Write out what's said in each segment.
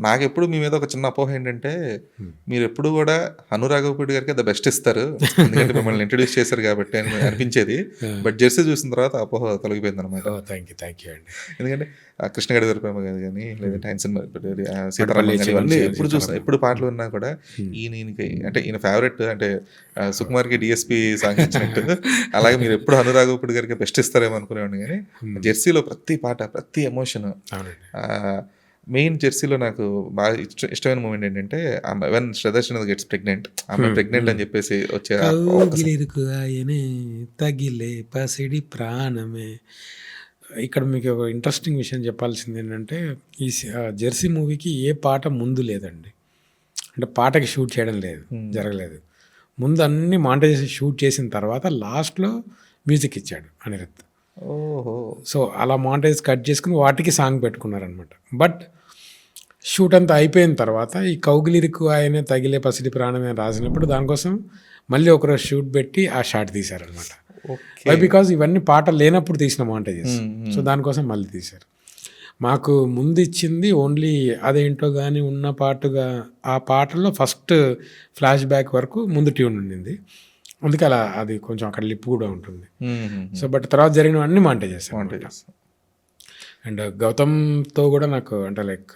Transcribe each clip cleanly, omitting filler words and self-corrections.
నాకెప్పుడు మీ మీద ఒక చిన్న అపోహ ఏంటంటే, మీరెప్పుడు గూడా 'హను రాఘవపూడి' గారికే ద బెస్ట్ ఇస్తారు. ఎందుకంటే మిమ్మల్ని ఇంట్రొడ్యూస్ చేశారు గాబట్టి అని అనిపించేది. బట్ 'జెర్సీ' చూసిన తర్వాత ఆ అపోహ తొలగిపోయిందనమాట. థ్యాంక్ యూ అండి. ఎందుకంటే 'కృష్ణ గాడి వీరప్రేమ' గాని లేదంటే 'హైన్సన్ సీతారామం' పట్టుపల్లి గాని చివరి ఇవన్నీ ఎప్పుడు చూసినా సీతారామం. ఎప్పుడు పాటలు విన్నా కూడా ఈయనకి అంటే ఈయన ఫేవరెట్ అంటే సుకుమార్‌కి 'డీఎస్‌పీ' సాంగ్ ఇచ్చినట్టు అలాగే మీరెప్పుడు 'హను రాఘవపూడి' గారికే బెస్ట్ ఇస్తారేమో అనుకునేవాడిని గానీ 'జెర్సీలో' ప్రతి పాట, ప్రతి ఎమోషన్ మెయిన్ 'జెర్సీలో' నాకు బాగా ఇష్టమైన మూమెంట్ ఏంటంటే when Shraddha Srinath gets pregnant. ఆమె ప్రెగ్నెంట్ అని చెప్పేసి వచ్చే కౌగిలిరుకు ఆయనే తగిలే పసిడి ప్రాణమే. ఇక్కడ మీకు ఒక ఇంట్రెస్టింగ్ విషయం చెప్పాల్సింది ఏంటంటే, ఈ 'జెర్సీ' మూవీకి ఏ పాట ముందు లేదండి. అంటే పాటకి షూట్ చేయడం లేదు, జరగలేదు. ముందు అన్ని మాంటేజెస్ షూట్ చేసిన తర్వాత లాస్ట్లో మ్యూజిక్ ఇచ్చాడు అనిరుద్ధ్. ఓహో! సో అలా మాంటేజ్ కట్ చేసుకుని వాటికి సాంగ్ పెట్టుకున్నారనమాట. బట్ షూట్ అంతా అయిపోయిన తర్వాత ఈ కౌగిలిరుకు ఆయనే తగిలే పసిడి ప్రాణమే రాసినప్పుడు దానికోసం మళ్ళీ ఒకరోజు షూట్ పెట్టి ఆ షాట్ తీశారనమాట. వై బికాజ్ ఇవన్నీ పాటలు లేనప్పుడు తీసిన మాంటేజెస్. సో దానికోసం మళ్ళీ తీశారు. మాకు ముందు ఇచ్చింది ఓన్లీ అదేంటో కానీ ఉన్న పాటుగా ఆ పాటల్లో ఫస్ట్ ఫ్లాష్ బ్యాక్ వరకు ముందు ట్యూన్ ఉండింది. అందుకే అలా అది కొంచెం అక్కడ లిప్ కూడా ఉంటుంది. సో బట్ తర్వాత జరిగినవన్నీ మాంటేజెస్. అండ్ గౌతమ్తో కూడా నాకు అంటే లైక్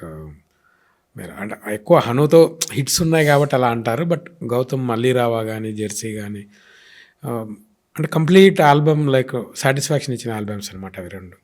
మీరు అంటే ఎక్కువ హనుతో హిట్స్ ఉన్నాయి కాబట్టి అలా అంటారు. బట్ గౌతమ్ మళ్ళీ రావా కానీ 'జెర్సీ' కానీ అంటే కంప్లీట్ ఆల్బమ్ లైక్ సాటిస్ఫాక్షన్ ఇచ్చిన ఆల్బమ్స్ అనమాట అవి రెండు.